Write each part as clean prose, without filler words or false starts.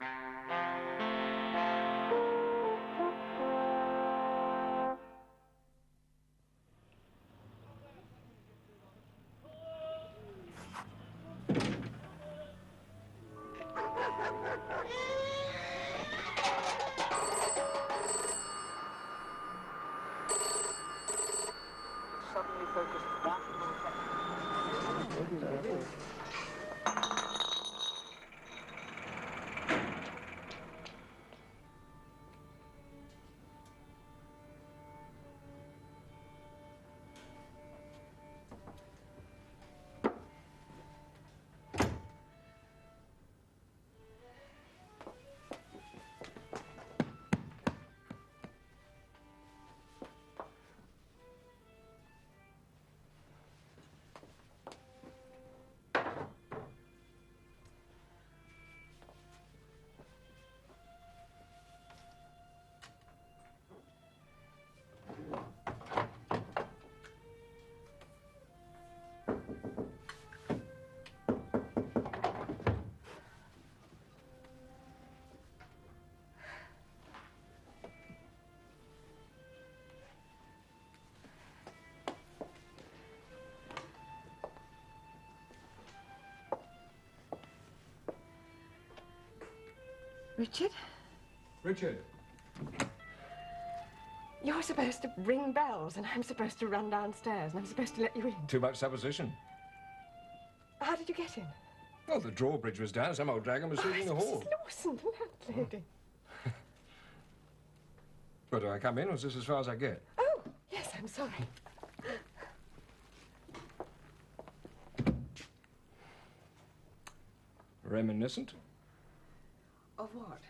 Suddenly focused national attention. Richard? Richard. You're supposed to ring bells, and I'm supposed to run downstairs, and I'm supposed to let you in. Too much supposition. How did you get in? Oh, the drawbridge was down. Some old dragon was sweeping the hall. Mrs. Lawson, the landlady. But do I come in, or is this as far as I get? Oh, yes, I'm sorry. Reminiscent? Of what?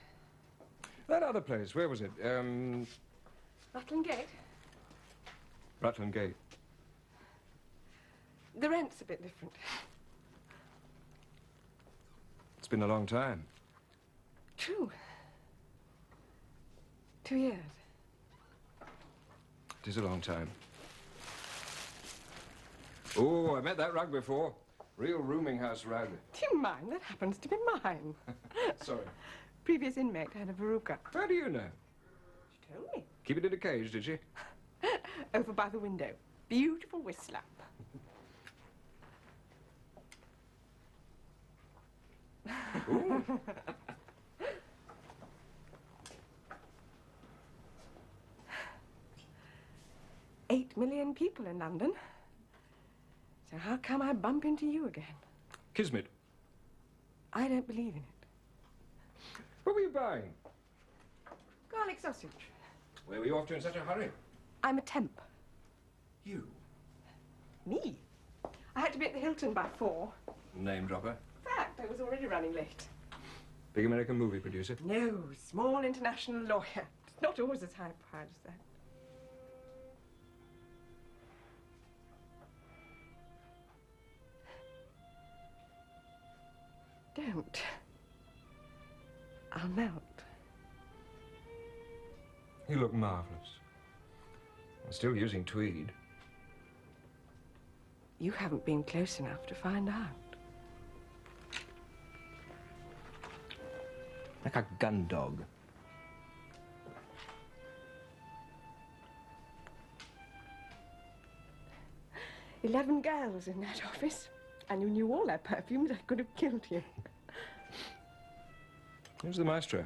That other place, where was it? Rutland Gate? Rutland Gate. The rent's a bit different. It's been a long time. True. 2 years. It is a long time. Oh, I met that rug before. Real rooming house rug. Do you mind? That happens to be mine. Sorry. Previous inmate had a veruca. How do you know? She told me. Keep it in a cage, did she? Over by the window. Beautiful whistler. Ooh. 8 million people in London. So how come I bump into you again? Kismet. I don't believe in it. What were you buying? Garlic sausage. Where were you off to in such a hurry? I'm a temp. You? Me? I had to be at the Hilton by 4. Name dropper. In fact, I was already running late. Big American movie producer. No, small international lawyer. It's not always as high powered as that. Don't. I'll melt. You look marvelous. I'm still using tweed. You haven't been close enough to find out. Like a gun dog. "11 girls in that office, and you knew all their perfumes. I could have killed you. Who's the maestro?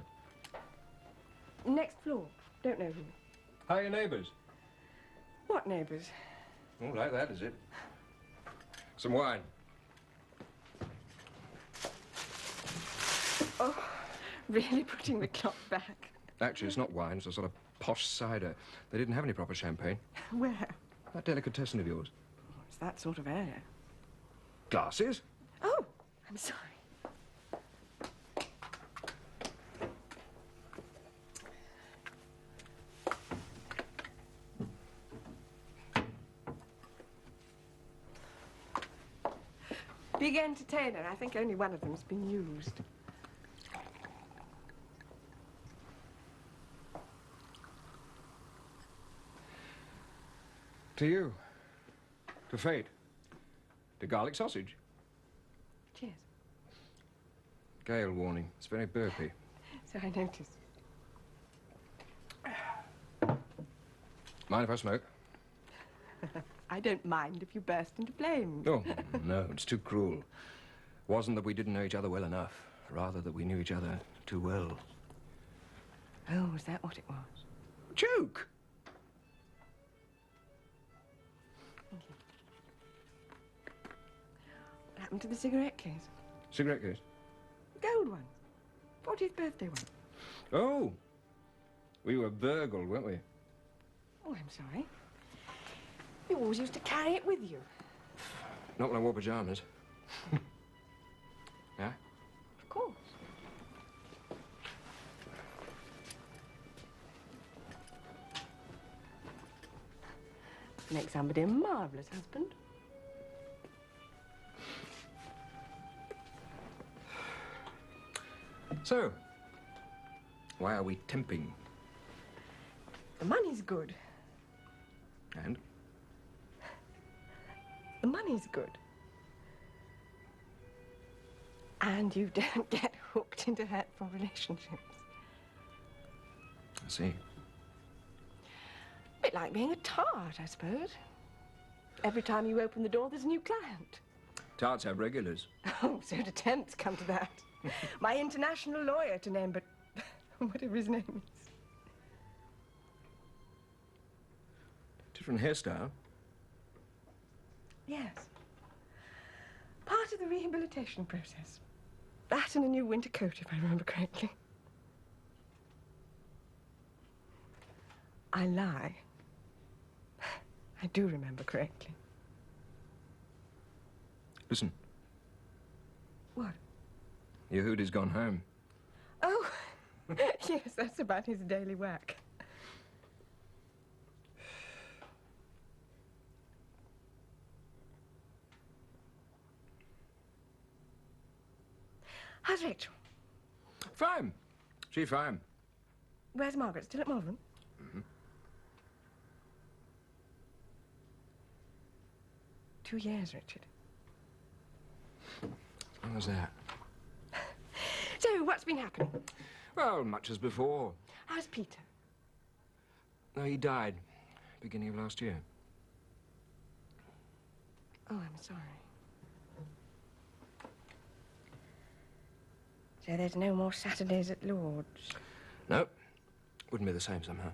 Next floor. Don't know who. How are your neighbours? What neighbours? Oh, like that, is it? Some wine. Oh, really putting the clock back. Actually, it's not wine, it's a sort of posh cider. They didn't have any proper champagne. Where? That delicatessen of yours. It's that sort of air. Glasses? Oh, I'm sorry. Big entertainer. I think only one of them's been used. To you. To fate. To garlic sausage. Cheers. Gale warning. It's very burpy. So I noticed. Mind if I smoke? I don't mind if you burst into flames. Oh, no, it's too cruel. Wasn't that we didn't know each other well enough, rather that we knew each other too well. Oh, was that what it was? Joke! Thank you. What happened to the cigarette case? Cigarette case? The gold one. 40th birthday one. Oh! We were burgled, weren't we? Oh, I'm sorry. You always used to carry it with you. Not when I wore pyjamas. Yeah? Of course. Make somebody a marvellous husband. So, why are we temping? The money's good. And? The money's good. And you don't get hooked into hurtful relationships. I see. A bit like being a tart, I suppose. Every time you open the door, there's a new client. Tarts have regulars. Oh, so do temps, come to that. My international lawyer to name, but whatever his name is. Different hairstyle. Yes. Part of the rehabilitation process. That and a new winter coat, if I remember correctly. I lie. I do remember correctly. Listen, What? your hoodie's gone home. Oh, yes, that's about his daily whack. How's Rachel? Fine. She's fine. Where's Margaret? Still at Malvern? Mm-hmm. 2 years, Richard. As long as that. So, what's been happening? Well, much as before. How's Peter? No, he died beginning of last year. Oh, I'm sorry. So there's no more Saturdays at Lord's? No, wouldn't be the same somehow.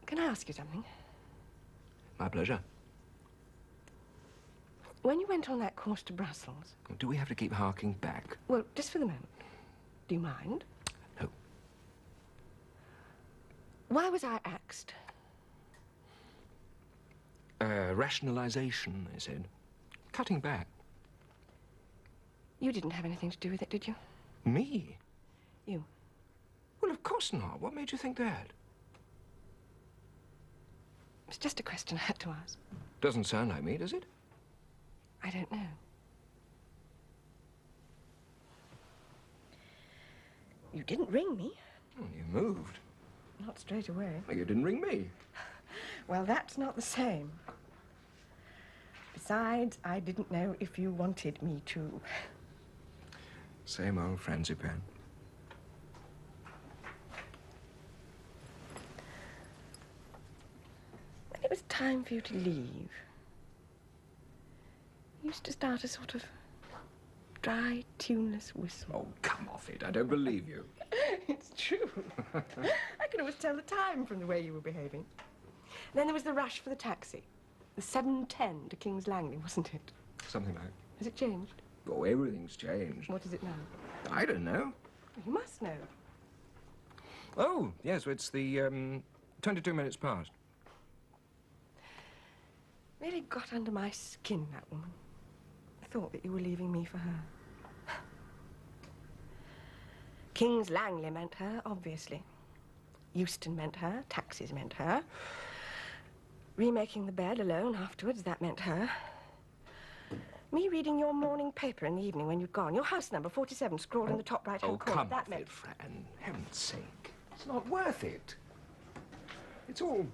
Can I ask you something? My pleasure. When you went on that course to Brussels... Do we have to keep harking back? Well, just for the moment. Do you mind? No. Why was I axed? Rationalization, they said. Cutting back. You didn't have anything to do with it, did you? Me? You. Well, of course not. What made you think that? It's just a question I had to ask. Doesn't sound like me, does it? I don't know. You didn't ring me. Oh, you moved. Not straight away. Well, you didn't ring me. Well, that's not the same. Besides, I didn't know if you wanted me to. Same old Franzipan. When it was time for you to leave, you used to start a sort of dry, tuneless whistle. Oh, come off it. I don't believe you. It's true. I can always tell the time from the way you were behaving. Then there was the rush for the taxi. The 7:10 to King's Langley, wasn't it? Something like. Has it changed? Oh, everything's changed. What is it now? I don't know. You must know. Oh, yes, it's the 22 minutes past. Really got under my skin, that woman. I thought that you were leaving me for her. King's Langley meant her, obviously. Euston meant her, taxis meant her. Remaking the bed alone afterwards, that meant her. Me reading your morning paper in the evening when you'd gone. Your house number, 47, scrawled in the top right-hand corner. Come that off meant... it, Fran. Heaven's sake. It's not worth it. It's all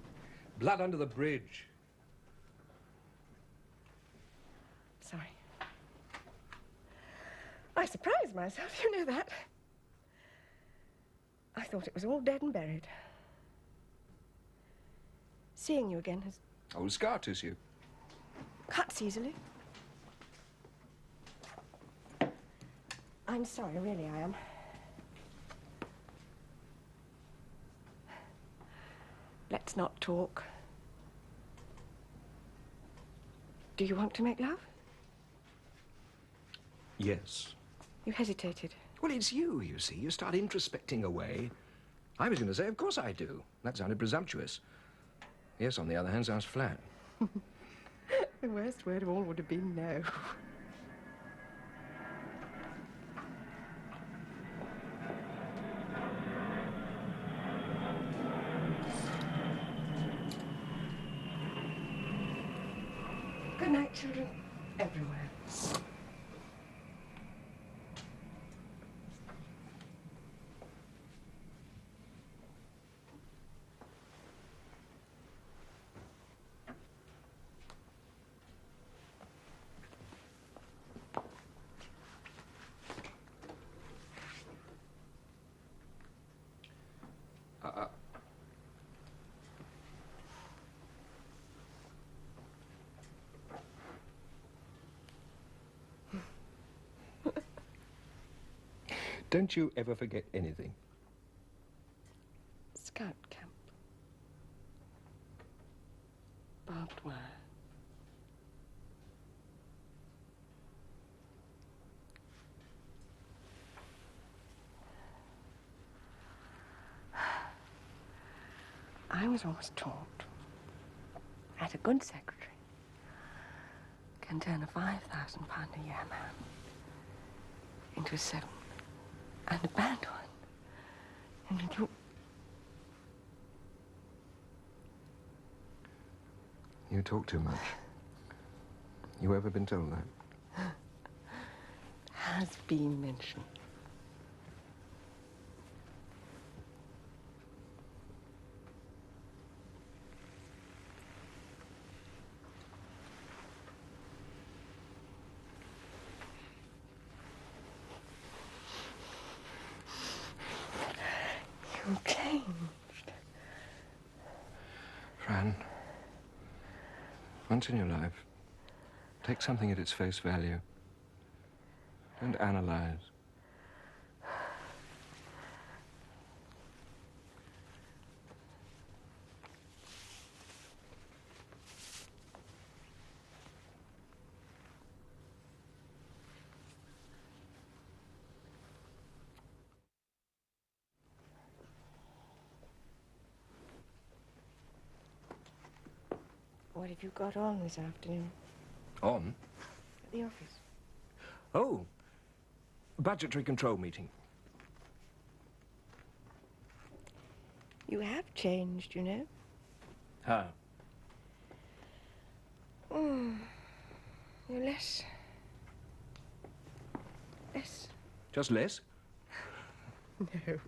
blood under the bridge. Sorry. I surprised myself, you know that. I thought it was all dead and buried. Seeing you again has... Old scar tissue. cuts easily. I'm sorry, really I am. Let's not talk. Do you want to make love? Yes. You hesitated. Well, it's you, you see. You start introspecting away. I was going to say, of course I do. That sounded presumptuous. Yes, on the other hand, sounds flat. The worst word of all would have been no. Good night, children. Everywhere. Don't you ever forget anything? Scout camp. Barbed wire. I was always taught that a good secretary can turn a £5,000 a year man into a 7, and a bad one into... You talk too much. You ever been told that? Has been mentioned. You changed. Fran, once in your life, take something at its face value. Don't analyze. What have you got on this afternoon? On? At the office. Oh, budgetary control meeting. You have changed, you know. How? You're less... Just less? No.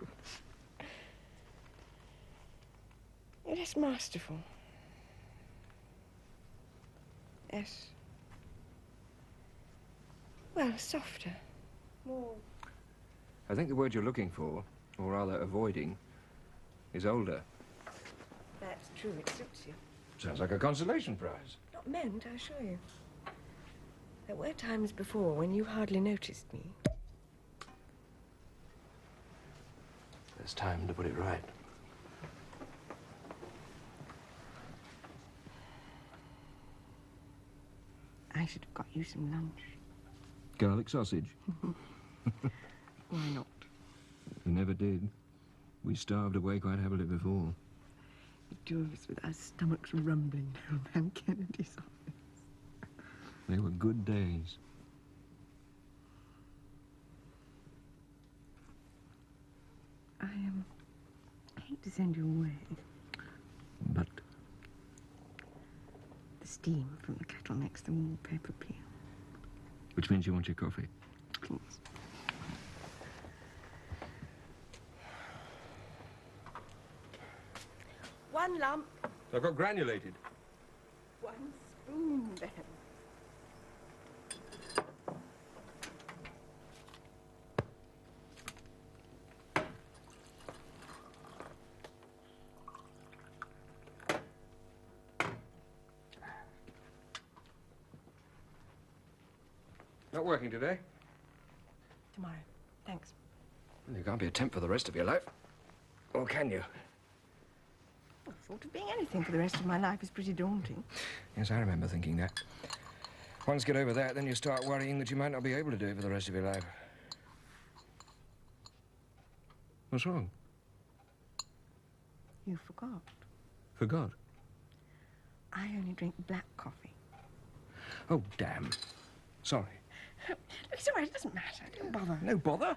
You're less masterful. Yes. Well, softer. More... I think the word you're looking for, or rather avoiding, is older. That's true, it suits you. Sounds like a consolation prize. Not meant, I assure you. There were times before when you hardly noticed me. It's time to put it right. I should have got you some lunch. Garlic sausage? Why not? We never did. We starved away quite happily before. The two of us with our stomachs rumbling down Van Kennedy's office. They were good days. I hate to send you away. But The steam from the kettle makes the wallpaper peel. which means you want your coffee. Please. One lump, I've got granulated. 1 spoon, then. Not working today? Tomorrow. Thanks. Well, you can't be a temp for the rest of your life. Or can you? Well, the thought of being anything for the rest of my life is pretty daunting. Yes, I remember thinking that. Once you get over that, then you start worrying that you might not be able to do it for the rest of your life. What's wrong? You forgot. Forgot? I only drink black coffee. Oh, damn. Sorry. It's all right, it doesn't matter. Don't bother. No bother.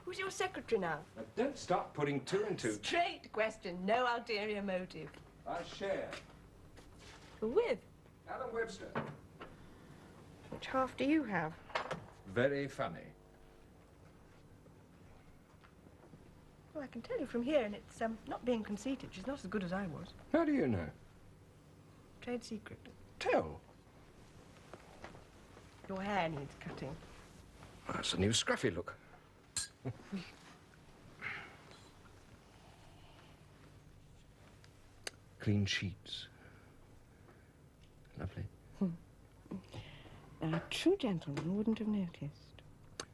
Who's your secretary now? Now, don't start putting two and two. Straight question, no ulterior motive. I share. Who with? Alan Webster. Which half do you have? Very funny. Well, I can tell you from here, and it's not being conceited. She's not as good as I was. How do you know? Trade secret. Tell. Your hair needs cutting. Oh, that's a new scruffy look. Clean sheets. Lovely. Now, a true gentleman wouldn't have noticed.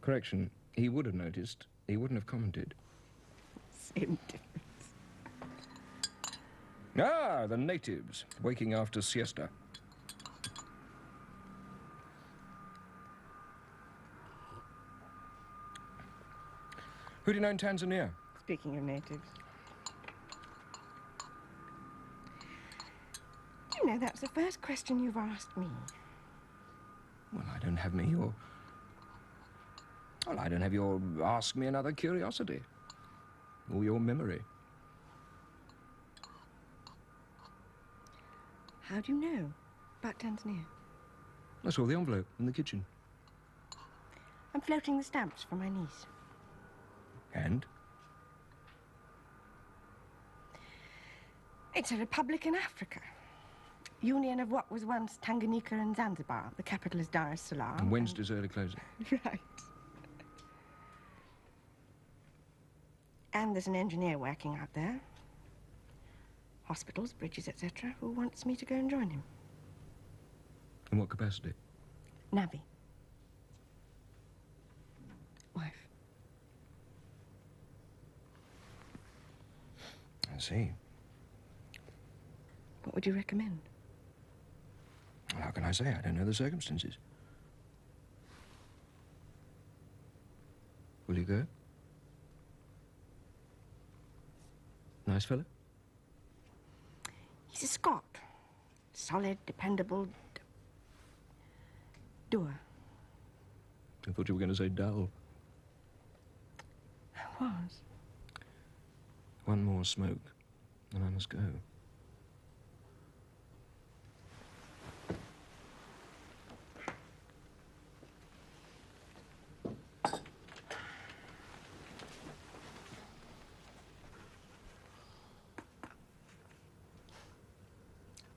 Correction. He would have noticed. He wouldn't have commented. Same difference. Ah, the natives, waking after siesta. Who do you know in Tanzania? Speaking of natives. You know, that's the first question you've asked me. Well, I don't have your ask me another curiosity. Or your memory. How do you know about Tanzania? I saw the envelope in the kitchen. I'm floating the stamps for my niece. And? It's a republic in Africa. Union of what was once Tanganyika and Zanzibar. The capital is Dar es Salaam. And Wednesday's early closing. Right. And there's an engineer working out there. Hospitals, bridges, etc., who wants me to go and join him. In what capacity? Navvy. Wife. I see. What would you recommend? Well, how can I say? I don't know the circumstances. Will you go? Nice fella? He's a Scot. Solid, dependable, doer. I thought you were going to say dull. I was. One more smoke, and I must go.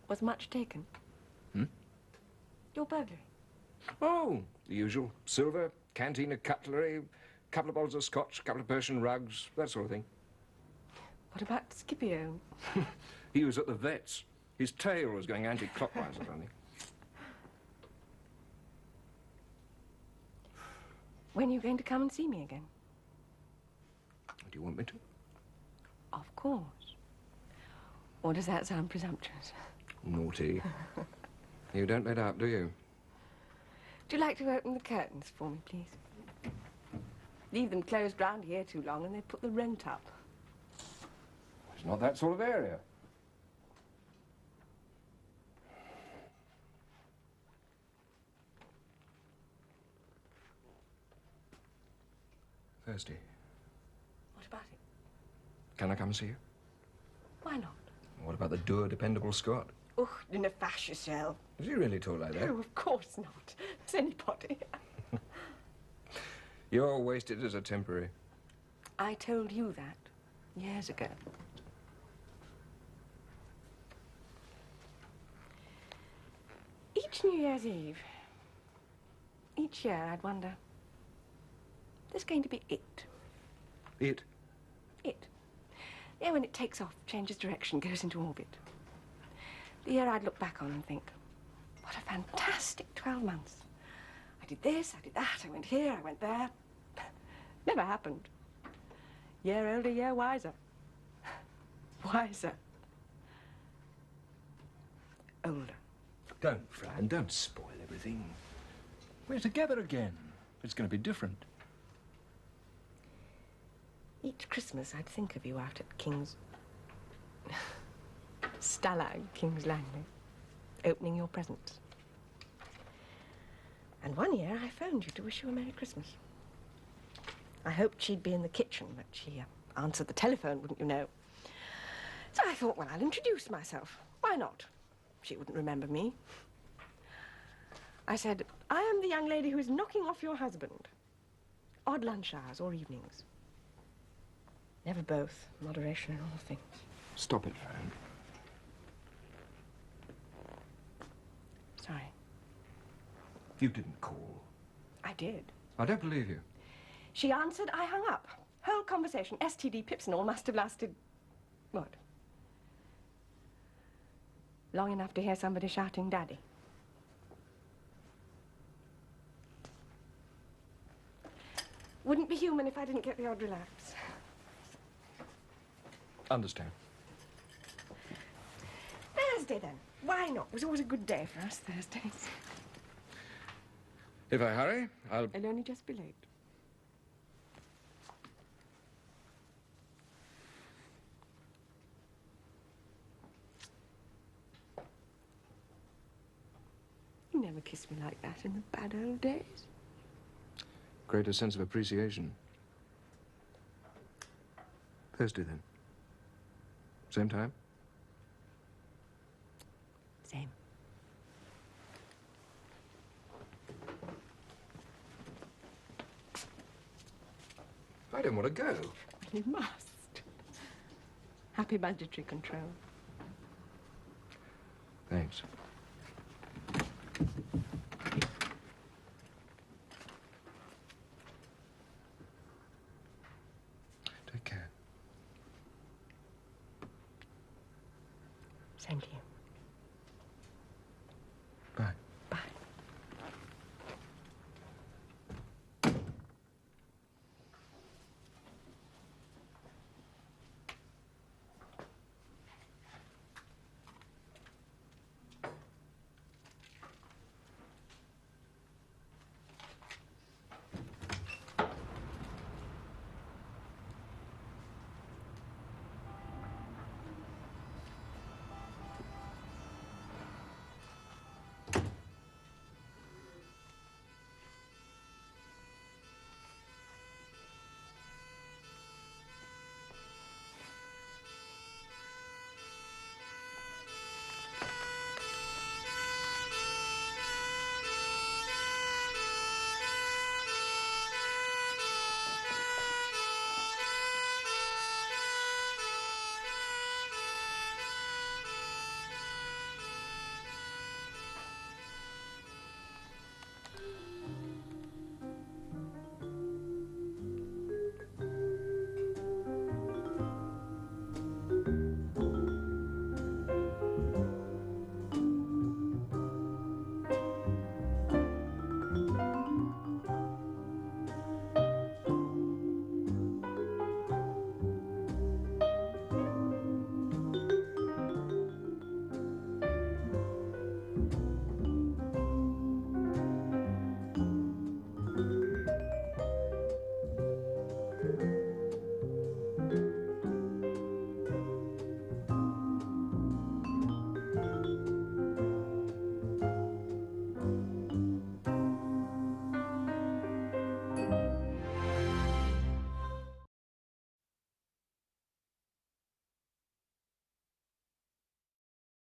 Was much taken? Hmm? Your burglary? Oh, the usual. Silver, canteen of cutlery, couple of bottles of scotch, couple of Persian rugs, that sort of thing. What about Scipio? He was at the vet's. His tail was going anti-clockwise or something. When are you going to come and see me again? Do you want me to? Of course. Or does that sound presumptuous? Naughty. You don't let up, do you? Would you like to open the curtains for me, please? Leave them closed round here too long and they put the rent up. It's not that sort of area. Thursday. What about it? Can I come and see you? Why not? What about the dour, dependable Scot? Oh, don't fash yourself. Does he really talk like that? No, of course not. Does anybody? You're wasted as a temporary. I told you that years ago. Each New Year's Eve, each year I'd wonder, there's going to be it. It? It. Yeah, when it takes off, changes direction, goes into orbit. The year I'd look back on and think, what a fantastic 12 months. did this, I did that, I went here, I went there. Never happened. Year older, year wiser. Wiser. Older. Don't, Fran, don't spoil everything. We're together again. It's going to be different. Each Christmas I'd think of you out at King's... Stalag, King's Langley, opening your presents. And one year I phoned you to wish you a Merry Christmas. I hoped she'd be in the kitchen, but she answered the telephone, wouldn't you know. So I thought, well, I'll introduce myself. Why not? She wouldn't remember me. I said, I am the young lady who is knocking off your husband. Odd lunch hours or evenings. Never both. Moderation in all things. Stop it, Fran. Sorry. You didn't call. I did. I don't believe you. She answered, I hung up. Whole conversation, STD, pips and all, must have lasted... what? Long enough to hear somebody shouting, Daddy. Wouldn't be human if I didn't get the odd relapse. Understand. Thursday, then. Why not? It was always a good day for us, Thursdays. If I hurry, I'll only just be late. You never kissed me like that in the bad old days. Greater sense of appreciation. Thursday, then. Same time? Same. I don't want to go. You must. Happy budgetary control. Thanks. Take care. Same to you. Bye.